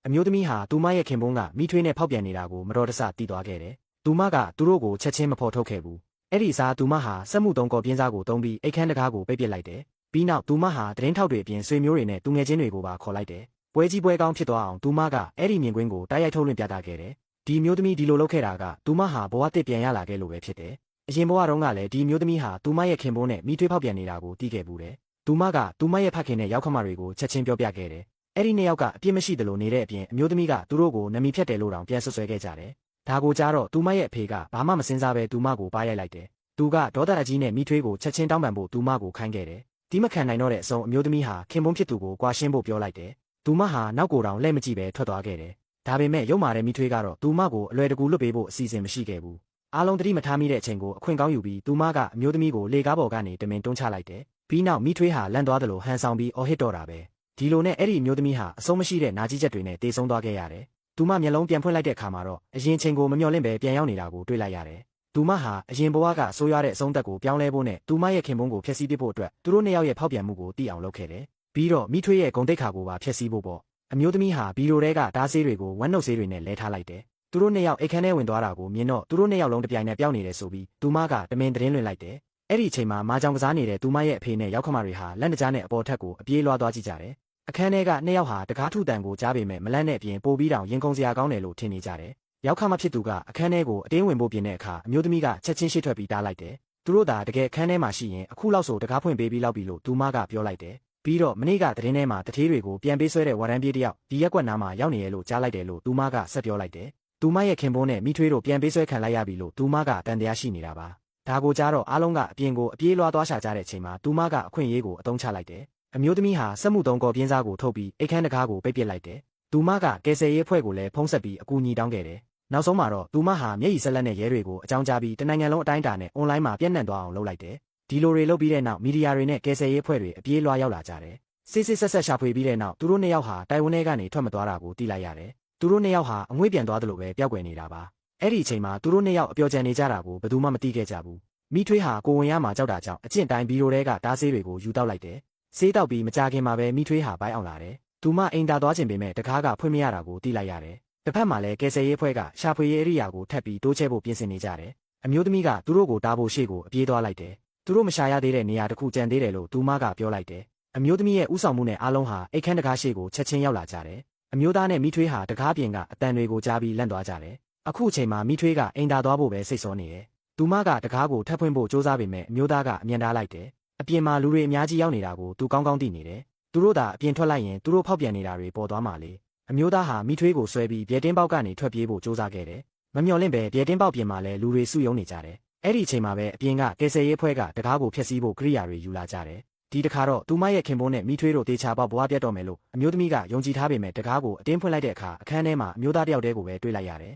အမျိုးသမီးဟာသူမရဲ့ခင်ပွန်းကမိထွေးနဲ့ဖောက်ပြန်နေတာကိုမတော်တဆသိသွားခဲ့တယ်။သူမကသူတို့ကိုချက်ချင်းမဖော်ထုတ်ခဲ့ဘူး။အဲ့ဒီအစားသူမဟာစက်မှုသုံးကော်ပြင်းစားကိုတုံးပြီးအိတ်ခမ်းတကားကိုပိတ်ပစ်လိုက်တယ်။ပြီးနောက်သူမဟာသတင်းထောက်တွေအပြင်ဆွေမျိုးတွေနဲ့သူငယ်ချင်းတွေကိုပါခေါ်လိုက်တယ်။ပွဲကြီးပွဲကောင်းဖြစ်သွားအောင်သူမကအဲ့ဒီမြင်ကွင်းကိုတိုက်ရိုက်ထုတ်လွှင့်ပြသခဲ့တယ်။ဒီမျိုးသမီးဒီလိုလုပ်ခဲ့တာကသူမဟာဘဝတစ်ပြန်ရလာခဲ့လို့ပဲဖြစ်တယ်။အရင်ဘဝတုန်းကလည်းဒီမျိုးသမီးဟာသူမရဲ့ခင်ပွန်းနဲ့မိထွေးဖောက်ပြန်နေတာကိုသိခဲ့ဘူးတယ်။သူမကသူမရဲ့ဖခင်နဲ့ရောက်ခမတွေကိုချက်ချင်းပြောပြခဲ့တယ်။အဲ့ဒီနှစ်ယောက်ကအပြစ်မရှိတယ်လို့နေတဲ့အပြင်အမျိုးသမီးကသူတို့ကိုနမီဖြတ်တယ်လို့တောင်ပြန်ဆွဆွဲခဲ့ကြတယ်။ဒါကိုကြားတော့သူမရဲ့အဖေကဘာမှမစင်စားပဲသူမကိုပါရိုက်လိုက်တယ်။သူကဒေါသအကြီးနဲ့မိထွေးကိုချက်ချင်းတောင်းပန်ဖို့သူမကိုခိုင်းခဲ့တယ်။ဒီမခံနိုင်တော့တဲ့အဆုံးအမျိုးသမီးဟာခင်ပွန်းဖြစ်သူကိုကွာရှင်းဖို့ပြောလိုက်တယ်။သူမဟာနောက်ကိုတောင်လှည့်မကြည့်ပဲထွက်သွားခဲ့တယ်။ဒါပေမဲ့ရုံမာတဲ့မိထွေးကတော့သူမကိုအလွယ်တကူလွတ်ပေးဖို့အစီအစဉ်မရှိခဲ့ဘူး။အားလုံးတတိမထားမိတဲ့အချိန်ကိုအခွင့်ကောင်းယူပြီးသူမကအမျိုးသမီးကိုလေကားပေါ်ကနေတမင်တွန်းချလိုက်တယ်။ပြီးနောက်မိထွေးဟာလန့်သွားတယ်လို့ဟန်ဆောင်ပြီးအော်ဟစ်တော့တာပဲ။ဒီလိုနဲ့အဲ့ဒီအမျိုးသမီးဟာအဆုံးမရှိတဲ့နာကျည်းချက်တွေနဲ့တေဆုံးသွားခဲ့ရတယ်။သူမမျက်လုံးပြန်ဖွင့်လိုက်တဲ့အခါမှာတော့အရင်ချိန်ကိုမမျှော်လင့်ပဲပြန်ရောက်နေတာကိုတွေ့လိုက်ရတယ်။သူမဟာအရင်ဘဝကဆိုးရွားတဲ့အဆုံးသက်ကိုပြောင်းလဲဖို့နဲ့သူမရဲ့ခင်ပွန်းကိုဖျက်ဆီးပစ်ဖို့အတွက်သူတို့နှစ်ယောက်ရဲ့ဖောက်ပြန်မှုကိုသိအောင်လုပ်ခဲ့တယ်။ပြီးတော့မိထွေးရဲ့ဂုဏ်သိက္ခာကိုပါဖျက်ဆီးဖို့ပေါ့။အမျိုးသမီးဟာဘီရိုတဲကတားဆေးတွေကိုဝမ်းနှုတ်ဆေးတွေနဲ့လဲထားလိုက်တယ်။သူတို့နှစ်ယောက်အိတ်ခမ်းထဲဝင်သွားတာကိုမြင်တော့သူတို့နှစ်ယောက်လုံးတပြိုင်နက်ပြောင်းနေတယ်ဆိုပြီးသူမကတမင်သတင်းလွှင့်လိုက်တယ်။အဲ့ဒီအချိန်မှာမာကြောင်ကစားနေတဲ့သူမရဲ့အဖေနဲ့ရောက်ခမတွေဟာလက်တကြားနဲ့အပေါ်ထက်ကိုအပြေးလွှားသွားကြည့်ကြတယ်။အခန်းထဲကနှစ်ယောက်ဟာတကားထုတန်ကိုကြားပေမဲ့မလန့်တဲ့အပြင်ပိုပြီးတောင်ရင်ကုန်စရာကောင်းတယ်လို့ထင်နေကြတယ်။ရောက်ခမဖြစ်သူကအခန်းထဲကိုအတင်းဝင်ဖို့ပြင်တဲ့အခါအမျိုးသမီးကချက်ချင်းရှေ့ထွက်ပြီးတားလိုက်တယ်။သူတို့သာတကယ်အခန်းထဲမှာရှိရင်အခုလောက်ဆိုတကားဖွင့်ပေးပြီးလောက်ပြီလို့သူမကပြောလိုက်တယ်။ပြီးတော့မနေ့ကသတင်းထဲမှာတထေးတွေကိုပြန်ပေးဆွဲတဲ့ဝရမ်းပြေးတယောက်ဒီရက်ကွက်နားမှာရောက်နေရလို့ကြားလိုက်တယ်လို့သူမကဆက်ပြောလိုက်တယ်။သူမရဲ့ခင်ပွန်းနဲ့မိထွေးတို့ပြန်ပေးဆွဲခံလိုက်ရပြီလို့သူမကတန်တရားရှိနေတာပါ။ဒါကိုကြားတော့အားလုံးကအပြင်ကိုအပြေးလွှားသွားရှာကြတဲ့အချိန်မှာသူမကအခွင့်အရေးကိုအသုံးချလိုက်တယ်။အမျိုးသမီးဟာစက်မှုသုံးကော်ပြင်းစားကိုထုတ်ပြီးအိတ်ခမ်းတကားကိုပိတ်ပစ်လိုက်တယ်။သူမကကယ်ဆယ်ရေးအဖွဲ့ကိုလည်းဖုံးဆက်ပြီးအကူအညီတောင်းခဲ့တယ်။နောက်ဆုံးမှာတော့သူမဟာမျက်ရည်ဆက်လက်နဲ့ရဲတွေကိုအကြောင်းကြားပြီးတနိုင်ငံလုံးအတိုင်းအတာနဲ့အွန်လိုင်းမှာပြန့်နှံ့သွားအောင်လုပ်လိုက်တယ်။ဒီလိုတွေလုပ်ပြီးတဲ့နောက်မီဒီယာတွေနဲ့ကယ်ဆယ်ရေးအဖွဲ့တွေအပြေးလွှားရောက်လာကြတယ်။စစ်စစ်ဆက်ဆက်ရှာဖွေပြီးတဲ့နောက်သူတို့နှစ်ယောက်ဟာတိုင်ဝမ်ထဲကနေထွက်မသွားတာကိုသိလိုက်ရတယ်။သူတို့နှစ်ယောက်ဟာအငွေ့ပြန်သွားတယ်လို့ပဲပျောက်ကွယ်နေတာပါ။အဲ့ဒီအချိန်မှာသူတို့နှစ်ယောက်အပျော်ကြံနေကြတာကိုဘယ်သူမှမသိခဲ့ကြဘူး။မိထွေးဟာကိုဝင်ရမှာကြောက်တာကြောင့်အကျင့်တိုင်းဘီရိုတဲကတားဆေးတွေကိုယူတောက်လိုက်တယ်။ဆေးတောက်ပြီးမကြခင်မှာပဲမိထွေးဟာဘိုင်းအောင်လာတယ်။သူမအိမ်သာသွားခြင်းပေမဲ့တကားကဖွင့်မရတာကိုသိလိုက်ရတယ်။တစ်ဖက်မှာလည်းကယ်ဆယ်ရေးအဖွဲ့ကရှာဖွေရေးအရိယာကိုထပ်ပြီးတိုးချဲ့ဖို့ပြင်ဆင်နေကြတယ်။အမျိုးသမီးကသူတို့ကိုတားဖို့ရှေ့ကိုအပြေးသွားလိုက်တယ်။သူတို့မရှာရသေးတဲ့နေရာတစ်ခုကျန်သေးတယ်လို့သူမကပြောလိုက်တယ်။အမျိုးသမီးရဲ့ဥဆောင်မှုနဲ့အားလုံးဟာအိတ်ခမ်းတကားရှေ့ကိုချက်ချင်းရောက်လာကြတယ်။အမျိုးသားနဲ့မိထွေးဟာတကားပြင်ကအတန်တွေကိုကြားပြီးလန့်သွားကြတယ်။အခုအချိန်မှာမိထွေးကအိမ်သာသွားဖို့ပဲစိတ်ဆောနေတယ်။သူမကတကားကိုထပ်ဖွင့်ဖို့စူးစမ်းပေမဲ့အမျိုးသားကအမြန်တားလိုက်တယ်။အပြင်မှာလူတွေအများကြီးရောက်နေတာကိုသူကောင်းကောင်းသိနေတယ်။သူတို့သာအပြင်ထွက်လိုက်ရင်သူတို့ဖောက်ပြန်နေတာတွေပေါ်သွားမှာလေ။အမျိုးသားဟာမိထွေးကိုဆွဲပြီးပြဲတင်းပေါက်ကနေထွက်ပြေးဖို့စူးစမ်းခဲ့တယ်။မမျှော်လင့်ပဲပြဲတင်းပေါက်ပြင်မှာလည်းလူတွေစုယုံနေကြတယ်။အဲ့ဒီအချိန်မှာပဲအပြင်ကကယ်ဆယ်ရေးအဖွဲ့ကတကားကိုဖျက်ဆီးဖို့ကိရိယာတွေယူလာကြတယ်။ဒီတခါတော့သူမရဲ့ခင်ပွန်းနဲ့မိထွေးတို့တေချာပေါက်ဘဝပြတ်တော့မယ်လို့အမျိုးသမီးကယုံကြည်ထားပေမဲ့တကားကိုအတင်းဖွင့်လိုက်တဲ့အခါအခန်းထဲမှာအမျိုးသားတယောက်တည်းကိုပဲတွေ့လိုက်ရတယ်